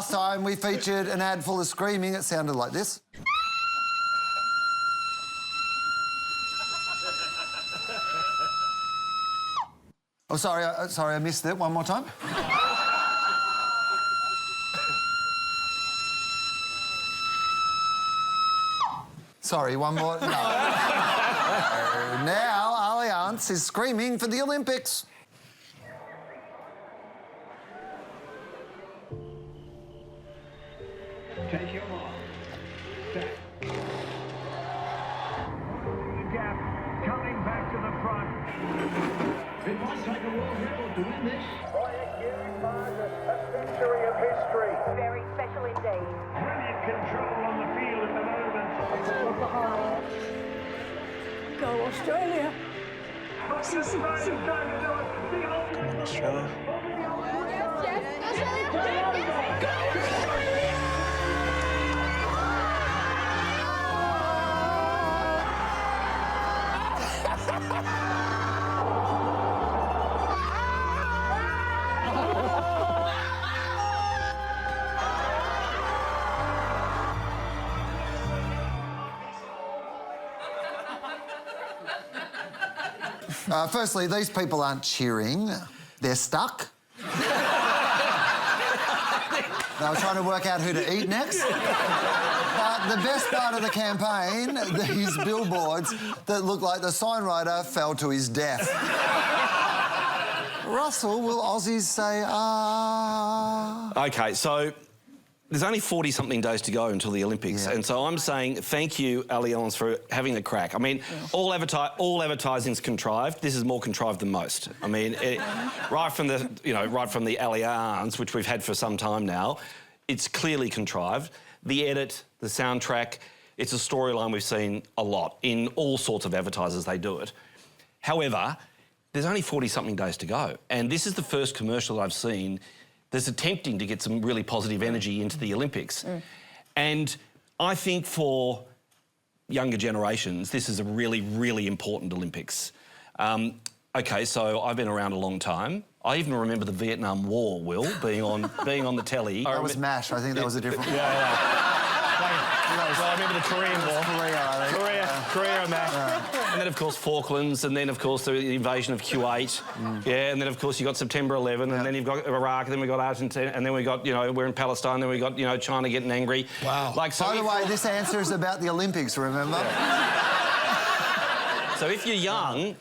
last time we featured an ad full of screaming, it sounded like this. Oh, sorry, I missed it. One more time. Sorry, one more. No. Now, Allianz is screaming for the Olympics. Take your mark. Set. Gap coming back to the front. It must take a world record to win this. By a huge margin, a century of history. Very special indeed. Brilliant control on the field at the moment. Go Australia. Australia's going to do it. The ultimate. Australia. Firstly, these people aren't cheering. They're stuck. They were trying to work out who to eat next. But the best part of the campaign, these billboards that look like the sign writer fell to his death. Russell, will Aussies say, ah? OK, so there's only 40-something days to go until the Olympics, and so I'm saying thank you, Allianz, for having a crack. I mean, all advertising's contrived. This is more contrived than most. I mean, right from the Allianz, which we've had for some time now, it's clearly contrived. The edit, the soundtrack, it's a storyline we've seen a lot in all sorts of advertisers. They do it. However, there's only 40-something days to go, and this is the first commercial I've seen that's attempting to get some really positive energy into the Olympics. And I think for younger generations, this is a really, really important Olympics. OK, so I've been around a long time. I even remember the Vietnam War, Will, being on the telly. That was MASH. I think that was a different one. Well, I remember the Korean War. Korea and that. And then, of course, Falklands, and then, of course, the invasion of Kuwait. Yeah, and then, of course, you got September 11, and then you've got Iraq, and then we got Argentina, and then we got, we're in Palestine, then we got, China getting angry. Wow. By the way, this answer is about the Olympics, remember? So if you're young,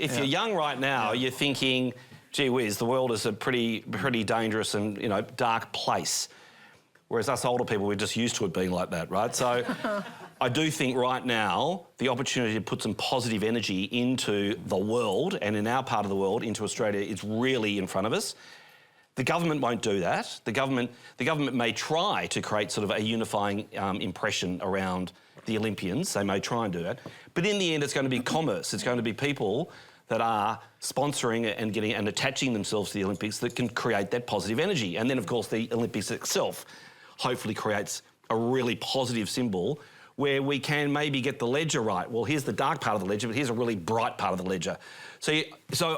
right now, you're thinking, gee whiz, the world is a pretty dangerous and, dark place. Whereas us older people, we're just used to it being like that, right? So I do think right now the opportunity to put some positive energy into the world, and in our part of the world, into Australia, is really in front of us. The government won't do that. The government may try to create sort of a unifying impression around the Olympians. They may try and do that. But in the end, it's going to be commerce. It's going to be people that are sponsoring and attaching themselves to the Olympics that can create that positive energy. And then, of course, the Olympics itself hopefully creates a really positive symbol where we can maybe get the ledger right. Well, here's the dark part of the ledger, but here's a really bright part of the ledger. So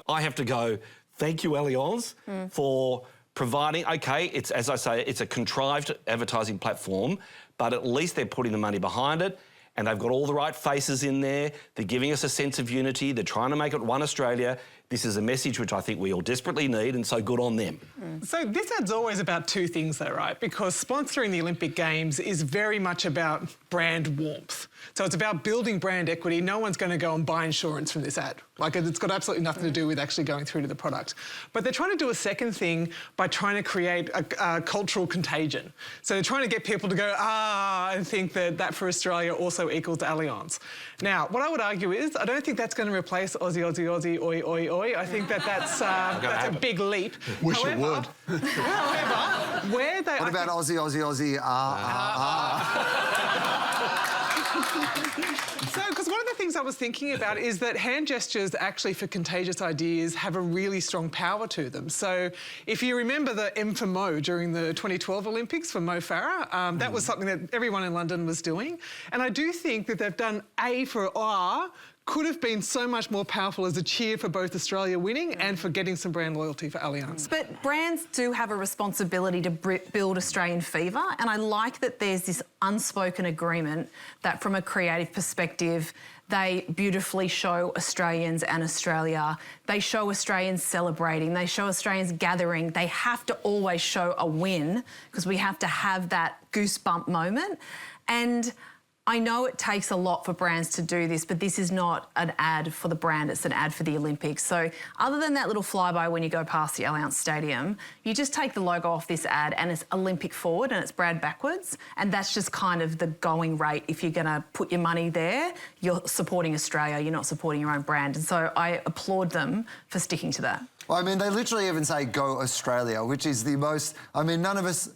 I have to go, thank you, Allianz, for providing, OK, it's, as I say, it's a contrived advertising platform, but at least they're putting the money behind it, and they've got all the right faces in there. They're giving us a sense of unity. They're trying to make it one Australia. This is a message which I think we all desperately need, and so good on them. So this ad's always about two things though, right? Because sponsoring the Olympic Games is very much about brand warmth. So it's about building brand equity. No one's going to go and buy insurance from this ad. Like, it's got absolutely nothing to do with actually going through to the product. But they're trying to do a second thing by trying to create a cultural contagion. So they're trying to get people to go, and think that for Australia also equals Allianz. Now, what I would argue is, I don't think that's going to replace Aussie, Aussie, Aussie, oi, oi, oi. I think that's a big leap. Wish it would. However, where they... What about Aussie, Aussie, Aussie, So, because one of the things I was thinking about is that hand gestures actually for contagious ideas have a really strong power to them. So if you remember the M for Mo during the 2012 Olympics for Mo Farah, that was something that everyone in London was doing. And I do think that they've done A for could have been so much more powerful as a cheer for both Australia winning and for getting some brand loyalty for Allianz. But brands do have a responsibility to build Australian fever, and I like that there's this unspoken agreement that from a creative perspective, they beautifully show Australians and Australia. They show Australians celebrating. They show Australians gathering. They have to always show a win because we have to have that goosebump moment. And I know it takes a lot for brands to do this, but this is not an ad for the brand, it's an ad for the Olympics. So other than that little flyby when you go past the Allianz Stadium, you just take the logo off this ad and it's Olympic forward and it's brand backwards. And that's just kind of the going rate. If you're going to put your money there, you're supporting Australia, you're not supporting your own brand. And so I applaud them for sticking to that. Well, I mean, they literally even say "Go Australia," which is the most... I mean, none of us...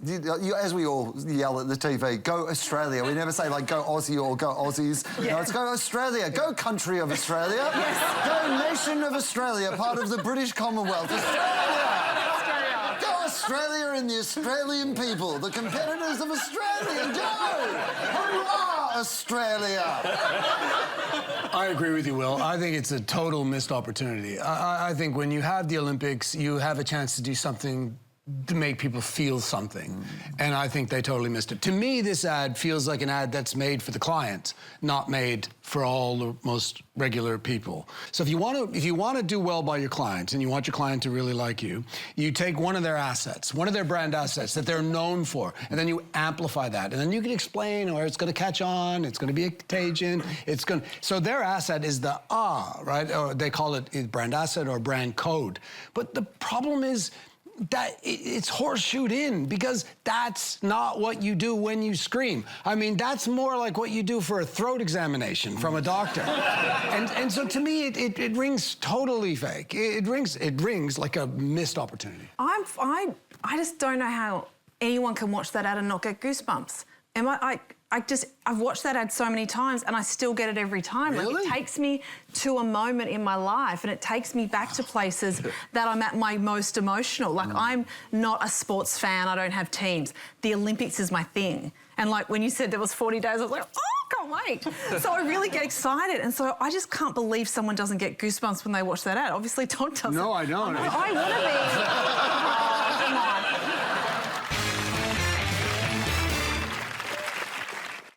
as we all yell at the TV, "Go Australia." We never say, like, "Go Aussie" or "Go Aussies." Yeah. No, it's "Go Australia." Go country of Australia. Yes. Go nation of Australia, part of the British Commonwealth. Australia! Go Australia and the Australian people, the competitors of Australia. Go! Hurrah, Australia! I agree with you, Will. I think it's a total missed opportunity. I think when you have the Olympics, you have a chance to do something to make people feel something. And I think they totally missed it. To me, this ad feels like an ad that's made for the client, not made for all the most regular people. So if you want to do well by your client and you want your client to really like you, you take one of their assets, one of their brand assets that they're known for, and then you amplify that. And then you can explain where it's going to catch on, it's going to be a contagion, so their asset is the right? Or they call it brand asset or brand code. But the problem is, that it's horseshoed in because that's not what you do when you scream. I mean, that's more like what you do for a throat examination from a doctor. and so to me, it rings totally fake. It rings like a missed opportunity. I just don't know how anyone can watch that ad and not get goosebumps. I've watched that ad so many times and I still get it every time. Really? Like, it takes me to a moment in my life and it takes me back to places that I'm at my most emotional. Like, I'm not a sports fan, I don't have teams. The Olympics is my thing. And like, when you said there was 40 days, I was like, oh, can't wait. So I really get excited. And so I just can't believe someone doesn't get goosebumps when they watch that ad. Obviously, Todd doesn't. No, I don't. I want to be. Oh, come on.